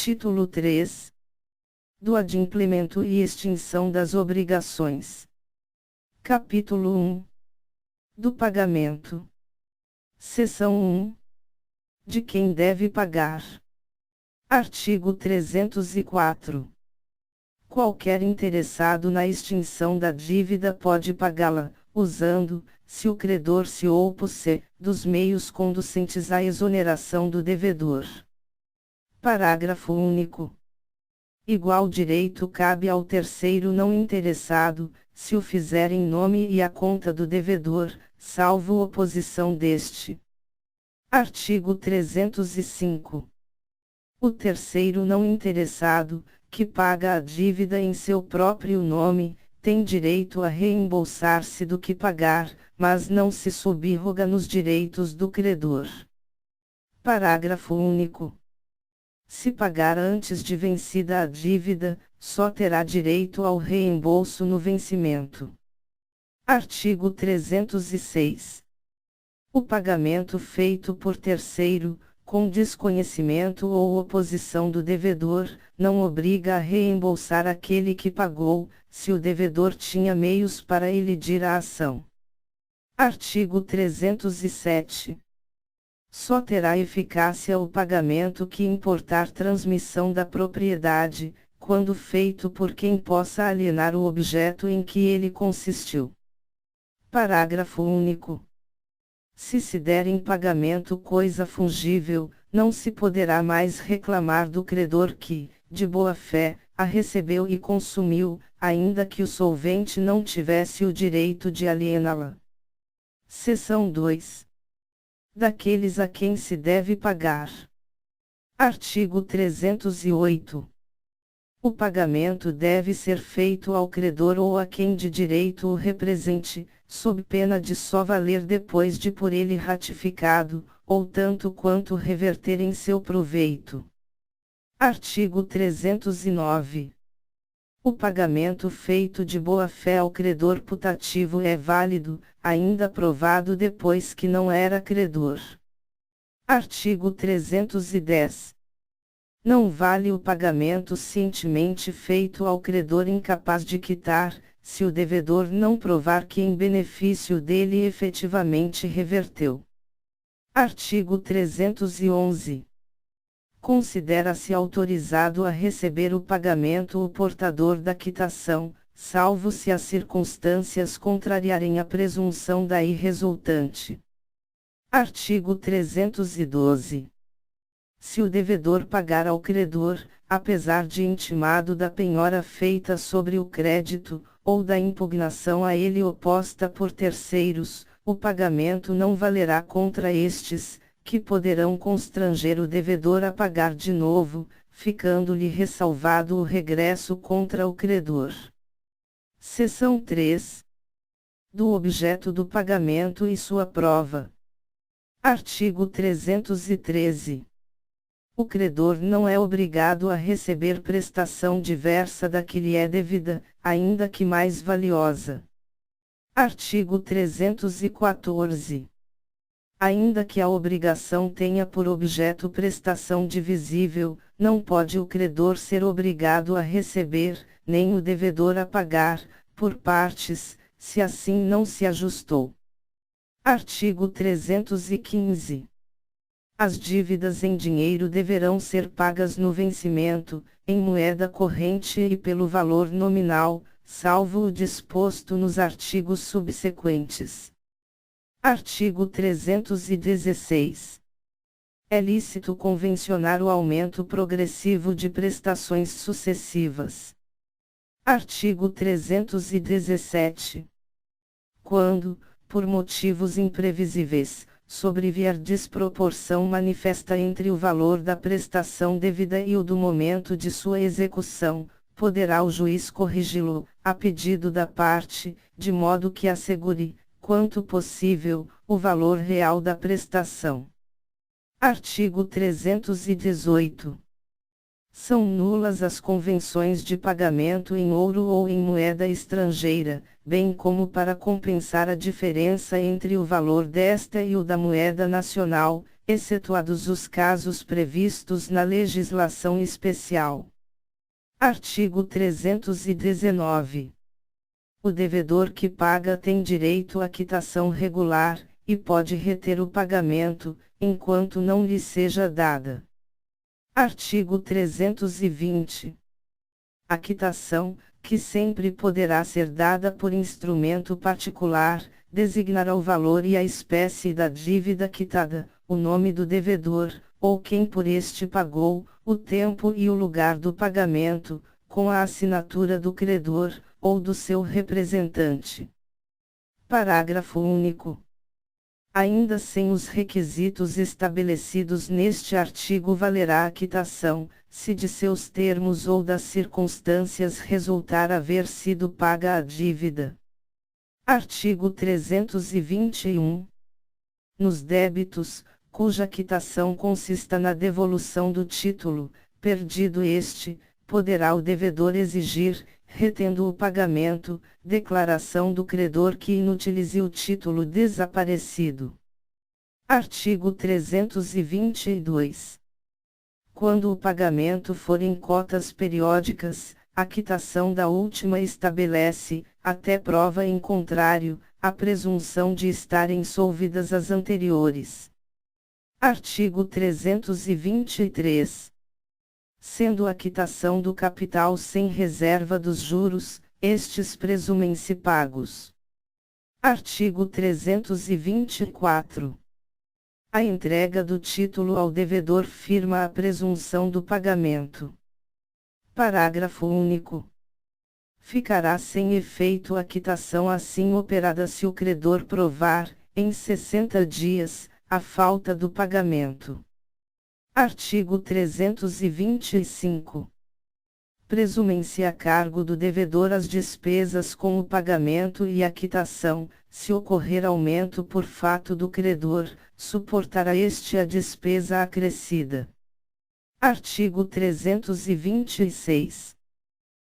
Título 3. Do adimplemento e extinção das obrigações. Capítulo 1. Do pagamento. Seção 1. De quem deve pagar. Artigo 304. Qualquer interessado na extinção da dívida pode pagá-la, usando, se o credor se opusser, dos meios conducentes à exoneração do devedor. Parágrafo único. Igual direito cabe ao terceiro não interessado, se o fizer em nome e à conta do devedor, salvo oposição deste. Artigo 305. O terceiro não interessado, que paga a dívida em seu próprio nome, tem direito a reembolsar-se do que pagar, mas não se subroga nos direitos do credor. Parágrafo único. Se pagar antes de vencida a dívida, só terá direito ao reembolso no vencimento. Artigo 306. O pagamento feito por terceiro, com desconhecimento ou oposição do devedor, não obriga a reembolsar aquele que pagou, se o devedor tinha meios para elidir a ação. Artigo 307. Só terá eficácia o pagamento que importar transmissão da propriedade, quando feito por quem possa alienar o objeto em que ele consistiu. Parágrafo único. Se der em pagamento coisa fungível, não se poderá mais reclamar do credor que, de boa fé, a recebeu e consumiu, ainda que o solvente não tivesse o direito de aliená-la. Seção 2. Daqueles a quem se deve pagar. Artigo 308. O pagamento deve ser feito ao credor ou a quem de direito o represente, sob pena de só valer depois de por ele ratificado, ou tanto quanto reverter em seu proveito. Artigo 309. O pagamento feito de boa-fé ao credor putativo é válido, ainda provado depois que não era credor. Artigo 310. Não vale o pagamento cientemente feito ao credor incapaz de quitar, se o devedor não provar que em benefício dele efetivamente reverteu. Artigo 311. Considera-se autorizado a receber o pagamento o portador da quitação, salvo se as circunstâncias contrariarem a presunção daí resultante. Artigo 312. Se o devedor pagar ao credor, apesar de intimado da penhora feita sobre o crédito, ou da impugnação a ele oposta por terceiros, o pagamento não valerá contra estes, que poderão constranger o devedor a pagar de novo, ficando-lhe ressalvado o regresso contra o credor. Seção 3. Do objeto do pagamento e sua prova. Artigo 313. O credor não é obrigado a receber prestação diversa da que lhe é devida, ainda que mais valiosa. Artigo 314. Ainda que a obrigação tenha por objeto prestação divisível, não pode o credor ser obrigado a receber, nem o devedor a pagar, por partes, se assim não se ajustou. Artigo 315. As dívidas em dinheiro deverão ser pagas no vencimento, em moeda corrente e pelo valor nominal, salvo o disposto nos artigos subsequentes. Artigo 316. É lícito convencionar o aumento progressivo de prestações sucessivas. Artigo 317. Quando, por motivos imprevisíveis, sobrevier desproporção manifesta entre o valor da prestação devida e o do momento de sua execução, poderá o juiz corrigi-lo, a pedido da parte, de modo que assegure, quanto possível, o valor real da prestação. Artigo 318. São nulas as convenções de pagamento em ouro ou em moeda estrangeira, bem como para compensar a diferença entre o valor desta e o da moeda nacional, excetuados os casos previstos na legislação especial. Artigo 319. O devedor que paga tem direito à quitação regular, e pode reter o pagamento, enquanto não lhe seja dada. Artigo 320. A quitação, que sempre poderá ser dada por instrumento particular, designará o valor e a espécie da dívida quitada, o nome do devedor, ou quem por este pagou, o tempo e o lugar do pagamento, com a assinatura do credor, ou do seu representante. Parágrafo único. Ainda sem os requisitos estabelecidos neste artigo valerá a quitação, se de seus termos ou das circunstâncias resultar haver sido paga a dívida. Artigo 321. Nos débitos, cuja quitação consista na devolução do título, perdido este, poderá o devedor exigir, retendo o pagamento, declaração do credor que inutilize o título desaparecido. Artigo 322. Quando o pagamento for em cotas periódicas, a quitação da última estabelece, até prova em contrário, a presunção de estarem solvidas as anteriores. Artigo 323. Sendo a quitação do capital sem reserva dos juros, estes presumem-se pagos. Artigo 324. A entrega do título ao devedor firma a presunção do pagamento. Parágrafo único. Ficará sem efeito a quitação assim operada se o credor provar, em 60 dias, a falta do pagamento. Artigo 325. Presumem-se a cargo do devedor as despesas com o pagamento e a quitação, se ocorrer aumento por fato do credor, suportará este a despesa acrescida. Artigo 326.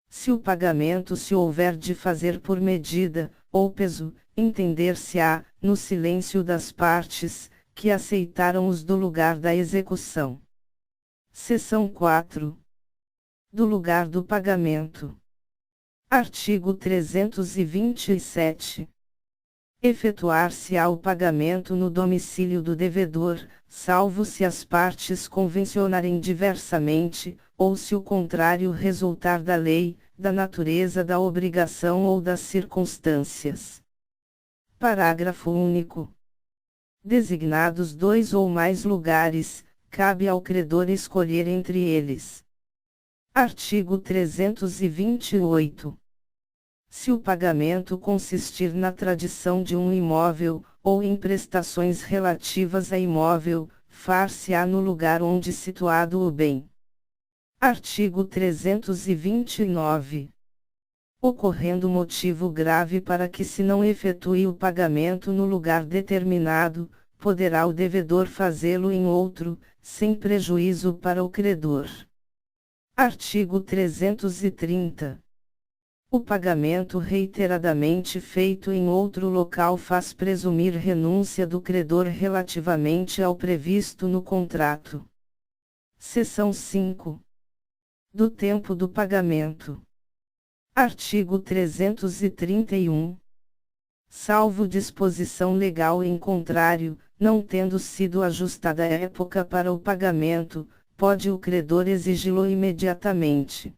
Se o pagamento se houver de fazer por medida, ou peso, entender-se-á, no silêncio das partes, que aceitaram os do lugar da execução. Seção 4. Do lugar do pagamento. Artigo 327. Efetuar-se-á o pagamento no domicílio do devedor, salvo se as partes convencionarem diversamente, ou se o contrário resultar da lei, da natureza da obrigação ou das circunstâncias. Parágrafo único. Designados 2 ou mais lugares, cabe ao credor escolher entre eles. Artigo 328. Se o pagamento consistir na tradição de um imóvel, ou em prestações relativas a imóvel, far-se-á no lugar onde situado o bem. Artigo 329. Ocorrendo motivo grave para que se não efetue o pagamento no lugar determinado, poderá o devedor fazê-lo em outro, sem prejuízo para o credor. Artigo 330. O pagamento reiteradamente feito em outro local faz presumir renúncia do credor relativamente ao previsto no contrato. Seção 5. Do tempo do pagamento. Artigo 331. Salvo disposição legal em contrário, não tendo sido ajustada a época para o pagamento, pode o credor exigi-lo imediatamente.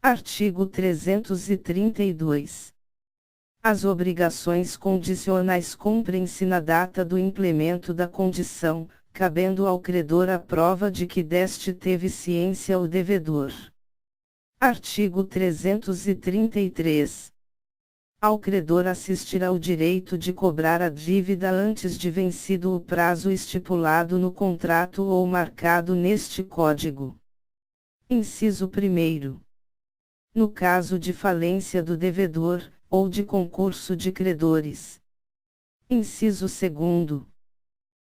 Artigo 332. As obrigações condicionais cumprem-se na data do implemento da condição, cabendo ao credor a prova de que deste teve ciência o devedor. Artigo 333. Ao credor assistirá o direito de cobrar a dívida antes de vencido o prazo estipulado no contrato ou marcado neste Código. Inciso 1º. No caso de falência do devedor, ou de concurso de credores. Inciso 2º.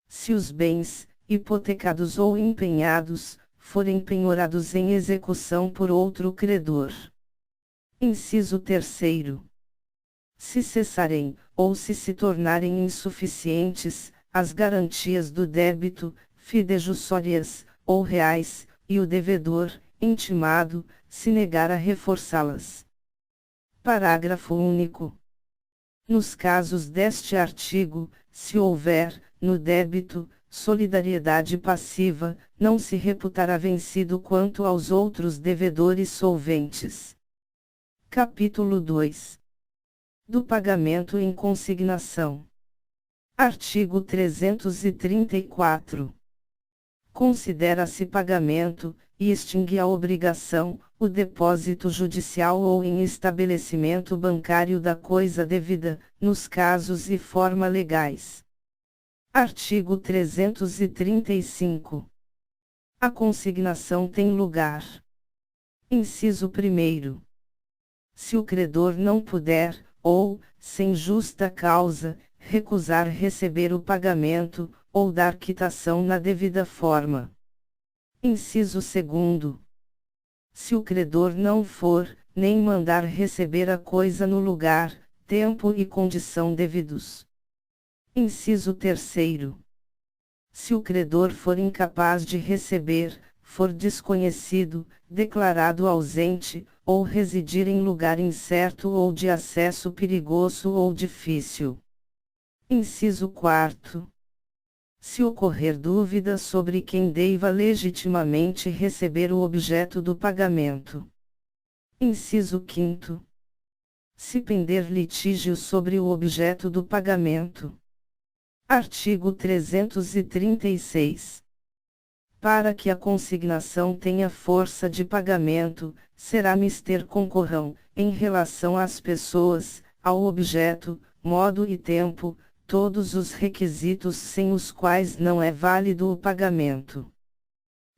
Se os bens, hipotecados ou empenhados, forem penhorados em execução por outro credor. Inciso 3º. Se cessarem, ou se tornarem insuficientes, as garantias do débito, fidejussórias, ou reais, e o devedor, intimado, se negar a reforçá-las. Parágrafo único. Nos casos deste artigo, se houver, no débito, solidariedade passiva, não se reputará vencido quanto aos outros devedores solventes. Capítulo 2. Do pagamento em consignação. Artigo 334. Considera-se pagamento, e extingue a obrigação, o depósito judicial ou em estabelecimento bancário da coisa devida, nos casos e forma legais. Artigo 335. A consignação tem lugar. Inciso 1º. Se o credor não puder, ou, sem justa causa, recusar receber o pagamento, ou dar quitação na devida forma. Inciso 2º. Se o credor não for, nem mandar receber a coisa no lugar, tempo e condição devidos. Inciso 3º. Se o credor for incapaz de receber, for desconhecido, declarado ausente, ou residir em lugar incerto ou de acesso perigoso ou difícil. Inciso 4º. Se ocorrer dúvida sobre quem deva legitimamente receber o objeto do pagamento. Inciso 5º. Se pender litígio sobre o objeto do pagamento. Artigo 336. Para que a consignação tenha força de pagamento, será mister concorrão, em relação às pessoas, ao objeto, modo e tempo, todos os requisitos sem os quais não é válido o pagamento.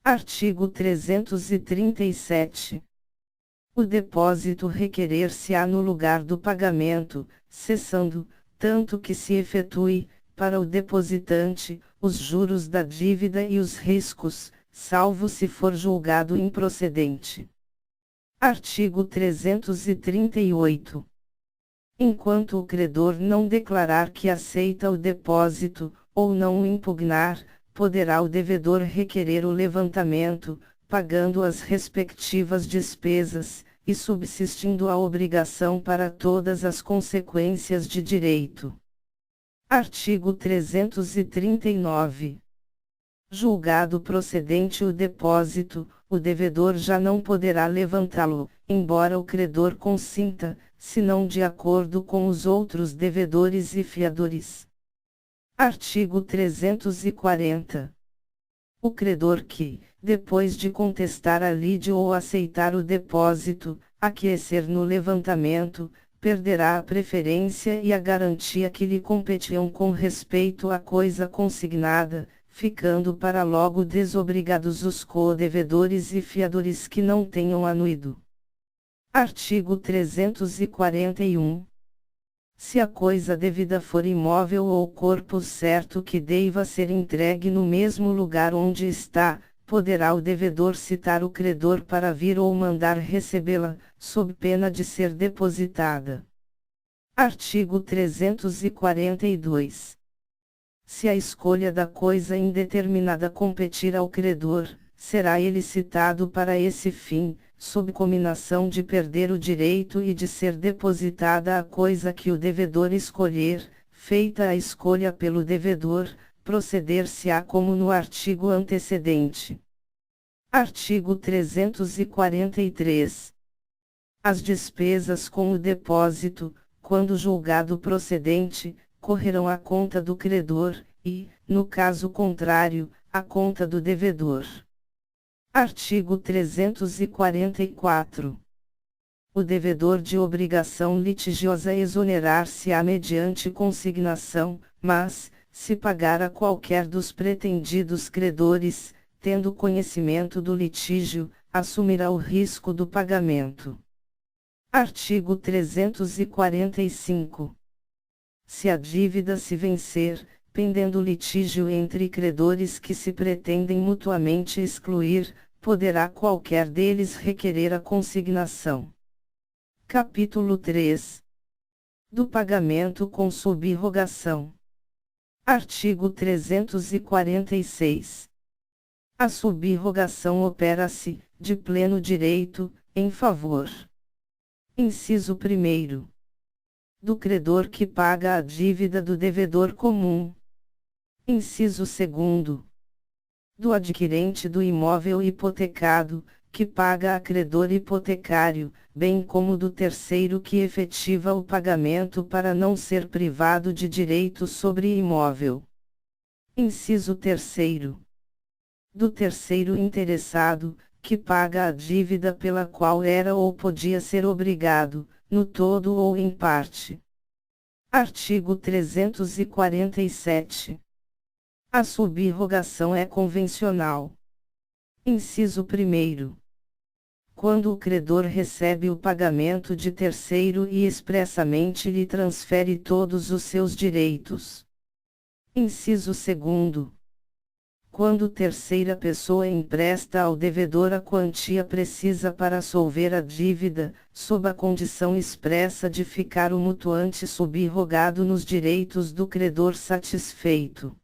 Artigo 337. O depósito requerer-se-á no lugar do pagamento, cessando, tanto que se efetue, para o depositante, os juros da dívida e os riscos, salvo se for julgado improcedente. Artigo 338. Enquanto o credor não declarar que aceita o depósito, ou não o impugnar, poderá o devedor requerer o levantamento, pagando as respectivas despesas, e subsistindo a obrigação para todas as consequências de direito. Artigo 339. Julgado procedente o depósito, o devedor já não poderá levantá-lo, embora o credor consinta, senão de acordo com os outros devedores e fiadores. Artigo 340. O credor que, depois de contestar a lide ou aceitar o depósito, aquecer no levantamento, perderá a preferência e a garantia que lhe competiam com respeito à coisa consignada, ficando para logo desobrigados os co-devedores e fiadores que não tenham anuído. Artigo 341. Se a coisa devida for imóvel ou corpo certo que deva ser entregue no mesmo lugar onde está, poderá o devedor citar o credor para vir ou mandar recebê-la, sob pena de ser depositada. Artigo 342. Se a escolha da coisa indeterminada competir ao credor, será ele citado para esse fim, sob cominação de perder o direito e de ser depositada a coisa que o devedor escolher, feita a escolha pelo devedor, proceder-se-á como no artigo antecedente. Artigo 343. As despesas com o depósito, quando julgado procedente, correrão à conta do credor, e, no caso contrário, à conta do devedor. Artigo 344. O devedor de obrigação litigiosa exonerar-se-á mediante consignação, mas, se pagar a qualquer dos pretendidos credores, tendo conhecimento do litígio, assumirá o risco do pagamento. Artigo 345. Se a dívida se vencer, pendendo litígio entre credores que se pretendem mutuamente excluir, poderá qualquer deles requerer a consignação. Capítulo 3. Do pagamento com subrogação. Artigo 346. A subrrogação opera-se, de pleno direito, em favor. Inciso 1º. Do credor que paga a dívida do devedor comum. Inciso 2º. Do adquirente do imóvel hipotecado, que paga a credor hipotecário, bem como do terceiro que efetiva o pagamento para não ser privado de direito sobre imóvel. Inciso 3º. Do terceiro interessado, que paga a dívida pela qual era ou podia ser obrigado, no todo ou em parte. Artigo 347. A subrrogação é convencional. Inciso 1º. Quando o credor recebe o pagamento de terceiro e expressamente lhe transfere todos os seus direitos. Inciso 2º. Quando terceira pessoa empresta ao devedor a quantia precisa para solver a dívida, sob a condição expressa de ficar o mutuante subrrogado nos direitos do credor satisfeito.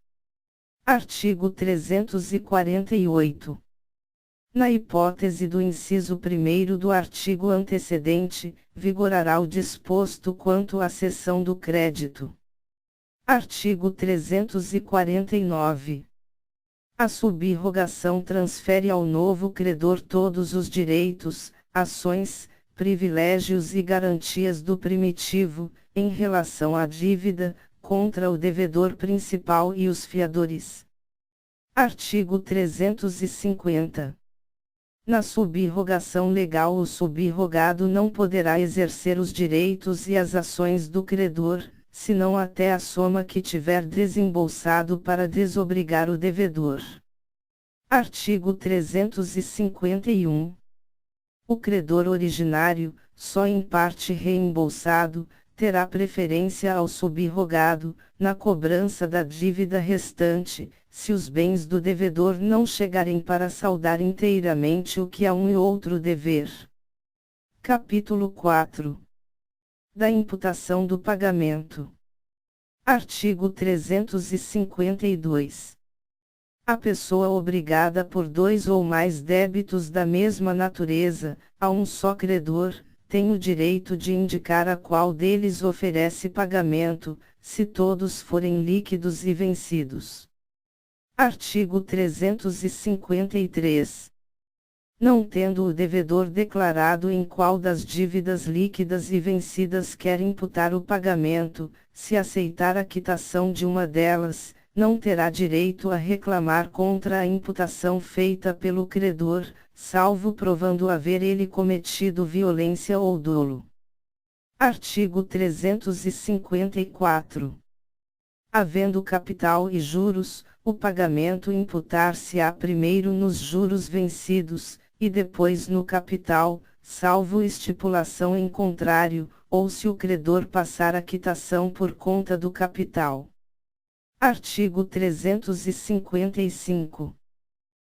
Artigo 348. Na hipótese do inciso 1º do artigo antecedente, vigorará o disposto quanto à cessão do crédito. Artigo 349. A subrrogação transfere ao novo credor todos os direitos, ações, privilégios e garantias do primitivo, em relação à dívida, contra o devedor principal e os fiadores. Artigo 350. Na subrrogação legal, o subrrogado não poderá exercer os direitos e as ações do credor, senão até a soma que tiver desembolsado para desobrigar o devedor. Artigo 351. O credor originário, só em parte reembolsado, terá preferência ao subrrogado, na cobrança da dívida restante, se os bens do devedor não chegarem para saldar inteiramente o que a um e outro dever. Capítulo 4. Da imputação do pagamento. Artigo 352. A pessoa obrigada por dois ou mais débitos da mesma natureza, a um só credor, tem o direito de indicar a qual deles oferece pagamento, se todos forem líquidos e vencidos. Artigo 353. Não tendo o devedor declarado em qual das dívidas líquidas e vencidas quer imputar o pagamento, se aceitar a quitação de uma delas, não terá direito a reclamar contra a imputação feita pelo credor, salvo provando haver ele cometido violência ou dolo. Artigo 354. Havendo capital e juros, o pagamento imputar-se-á primeiro nos juros vencidos, e depois no capital, salvo estipulação em contrário, ou se o credor passar a quitação por conta do capital. Artigo 355.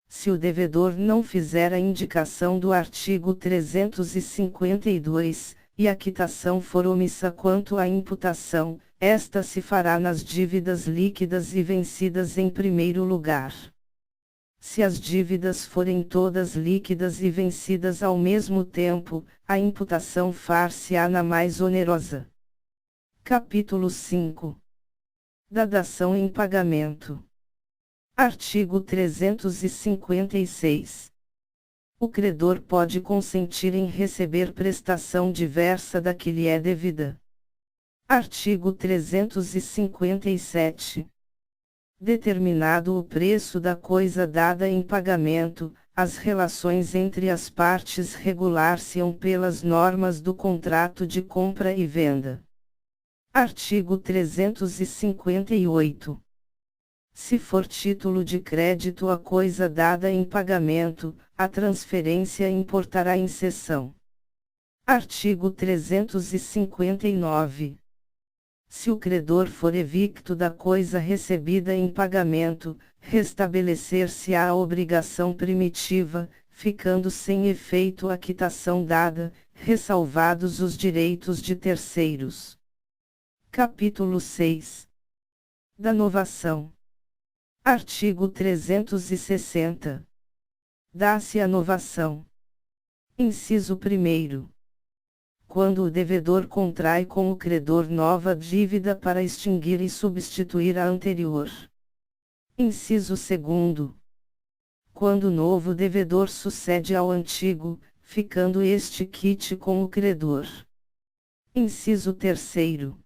Se o devedor não fizer a indicação do artigo 352, e a quitação for omissa quanto à imputação, esta se fará nas dívidas líquidas e vencidas em primeiro lugar. Se as dívidas forem todas líquidas e vencidas ao mesmo tempo, a imputação far-se-á na mais onerosa. Capítulo 5. Da dação em pagamento. Artigo 356. O credor pode consentir em receber prestação diversa da que lhe é devida. Artigo 357. Determinado o preço da coisa dada em pagamento, as relações entre as partes regular-se-ão pelas normas do contrato de compra e venda. Artigo 358. Se for título de crédito a coisa dada em pagamento, a transferência importará em cessão. Artigo 359. Se o credor for evicto da coisa recebida em pagamento, restabelecer-se-á a obrigação primitiva, ficando sem efeito a quitação dada, ressalvados os direitos de terceiros. Capítulo 6. Da novação. Artigo 360. Dá-se a novação. Inciso 1º. Quando o devedor contrai com o credor nova dívida para extinguir e substituir a anterior. Inciso 2º. Quando o novo devedor sucede ao antigo, ficando este quite com o credor. Inciso 3º.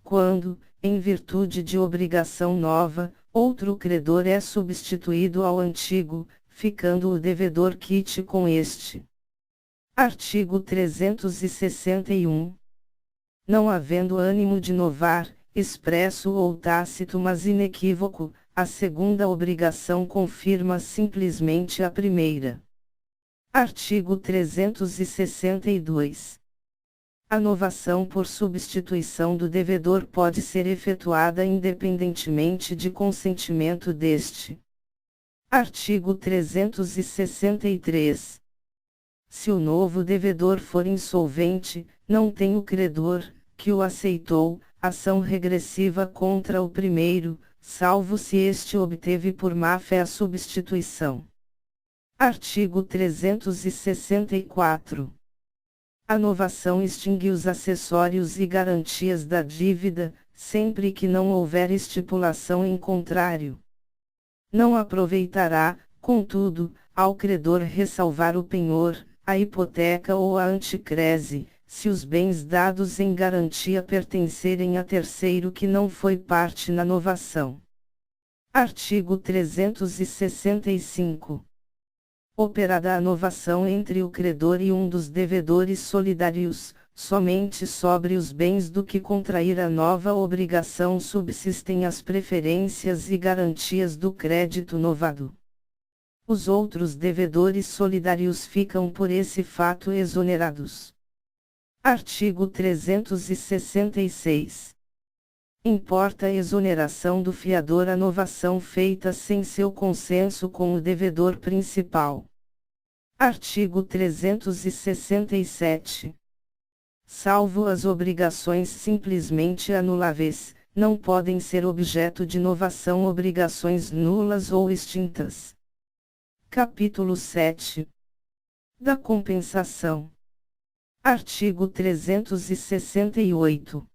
Quando, em virtude de obrigação nova, outro credor é substituído ao antigo, ficando o devedor quite com este. Artigo 361. Não havendo ânimo de novar, expresso ou tácito mas inequívoco, a segunda obrigação confirma simplesmente a primeira. Artigo 362. A novação por substituição do devedor pode ser efetuada independentemente de consentimento deste. Artigo 363. Se o novo devedor for insolvente, não tem o credor, que o aceitou, ação regressiva contra o primeiro, salvo se este obteve por má-fé a substituição. Artigo 364. A novação extingue os acessórios e garantias da dívida, sempre que não houver estipulação em contrário. Não aproveitará, contudo, ao credor ressalvar o penhor, a hipoteca ou a anticrese, se os bens dados em garantia pertencerem a terceiro que não foi parte na novação. Artigo 365. Operada a novação entre o credor e um dos devedores solidários, somente sobre os bens do que contrair a nova obrigação subsistem as preferências e garantias do crédito novado. Os outros devedores solidários ficam por esse fato exonerados. Artigo 366. Importa a exoneração do fiador a novação feita sem seu consenso com o devedor principal. Artigo 367. Salvo as obrigações simplesmente anuláveis, não podem ser objeto de novação obrigações nulas ou extintas. Capítulo 7. Da compensação. Artigo 368.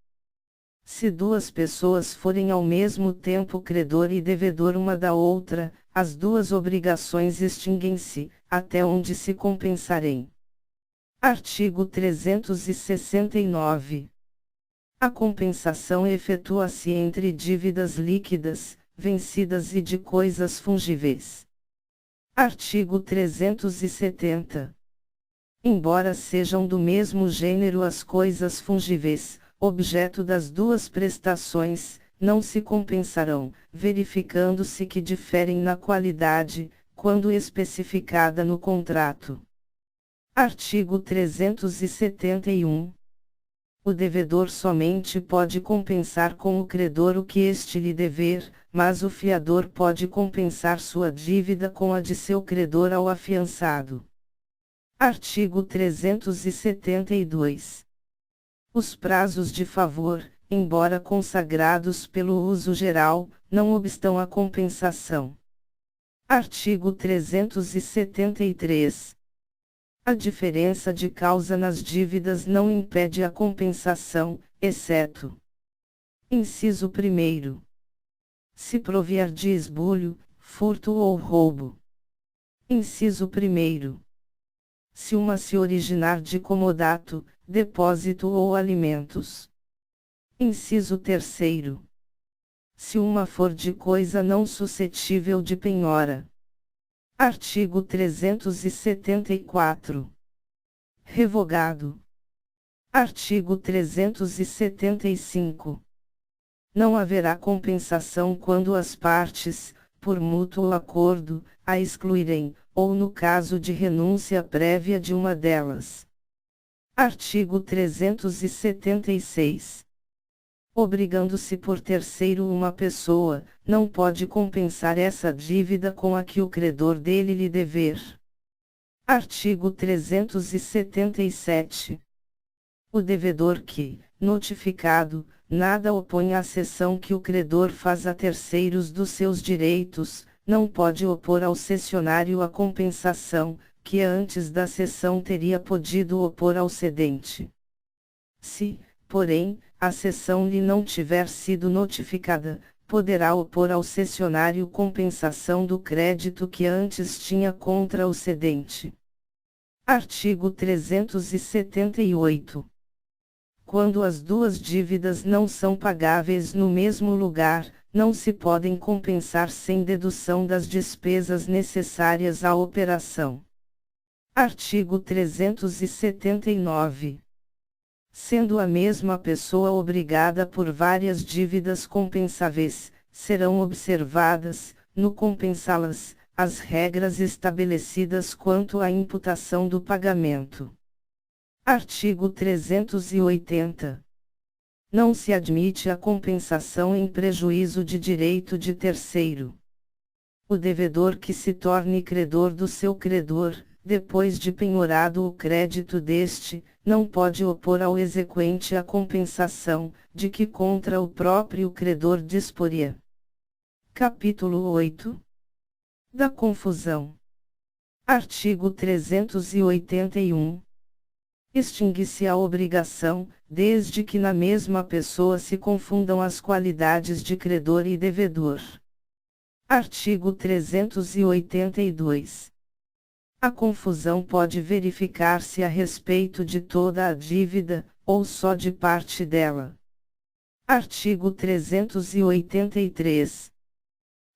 Se duas pessoas forem ao mesmo tempo credor e devedor uma da outra, as duas obrigações extinguem-se, até onde se compensarem. Artigo 369. A compensação efetua-se entre dívidas líquidas, vencidas e de coisas fungíveis. Artigo 370. Embora sejam do mesmo gênero as coisas fungíveis, objeto das duas prestações, não se compensarão, verificando-se que diferem na qualidade, quando especificada no contrato. Artigo 371. O devedor somente pode compensar com o credor o que este lhe dever, mas o fiador pode compensar sua dívida com a de seu credor ao afiançado. Artigo 372. Os prazos de favor, embora consagrados pelo uso geral, não obstam a compensação. Artigo 373. A diferença de causa nas dívidas não impede a compensação, exceto: inciso 1º. Se provier de esbulho, furto ou roubo. Inciso 1º. Se uma se originar de comodato, depósito ou alimentos. Inciso 3º. Se uma for de coisa não suscetível de penhora. Artigo 374. Revogado. Artigo 375. Não haverá compensação quando as partes, por mútuo acordo, a excluírem, ou no caso de renúncia prévia de uma delas. Artigo 376. Obrigando-se por terceiro uma pessoa, não pode compensar essa dívida com a que o credor dele lhe dever. Artigo 377. O devedor que, notificado, nada opõe à cessão que o credor faz a terceiros dos seus direitos, não pode opor ao cessionário a compensação, que antes da cessão teria podido opor ao cedente. Se, porém, a cessão lhe não tiver sido notificada, poderá opor ao cessionário compensação do crédito que antes tinha contra o cedente. Artigo 378. Quando as duas dívidas não são pagáveis no mesmo lugar, não se podem compensar sem dedução das despesas necessárias à operação. Artigo 379. Sendo a mesma pessoa obrigada por várias dívidas compensáveis, serão observadas, no compensá-las, as regras estabelecidas quanto à imputação do pagamento. Artigo 380. Não se admite a compensação em prejuízo de direito de terceiro. O devedor que se torne credor do seu credor, depois de penhorado o crédito deste, não pode opor ao exequente a compensação, de que contra o próprio credor disporia. Capítulo 8. Da confusão. Artigo 381. Extingue-se a obrigação, desde que na mesma pessoa se confundam as qualidades de credor e devedor. Artigo 382. A confusão pode verificar-se a respeito de toda a dívida, ou só de parte dela. Artigo 383.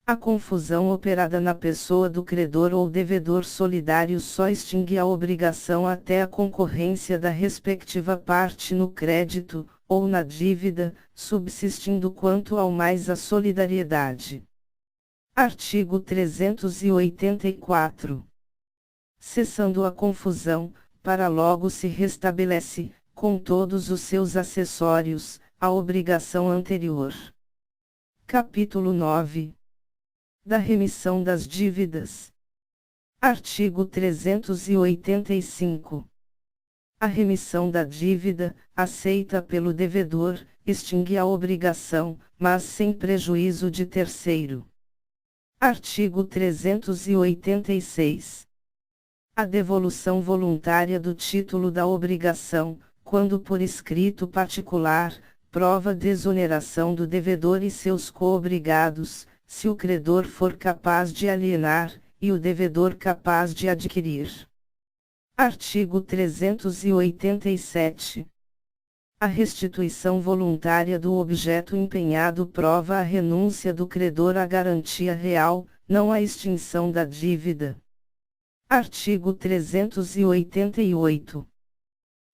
A confusão operada na pessoa do credor ou devedor solidário só extingue a obrigação até a concorrência da respectiva parte no crédito, ou na dívida, subsistindo quanto ao mais a solidariedade. Artigo 384. Cessando a confusão, para logo se restabelece, com todos os seus acessórios, a obrigação anterior. Capítulo 9. Da remissão das dívidas. Artigo 385. A remissão da dívida, aceita pelo devedor, extingue a obrigação, mas sem prejuízo de terceiro. Artigo 386. A devolução voluntária do título da obrigação, quando por escrito particular, prova desoneração do devedor e seus coobrigados, se o credor for capaz de alienar, e o devedor capaz de adquirir. Artigo 387. A restituição voluntária do objeto empenhado prova a renúncia do credor à garantia real, não a extinção da dívida. Artigo 388.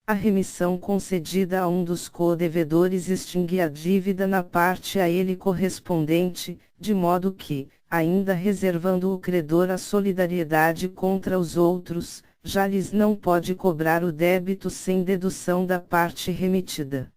A remissão concedida a um dos co-devedores extingue a dívida na parte a ele correspondente, de modo que, ainda reservando o credor a solidariedade contra os outros, já lhes não pode cobrar o débito sem dedução da parte remitida.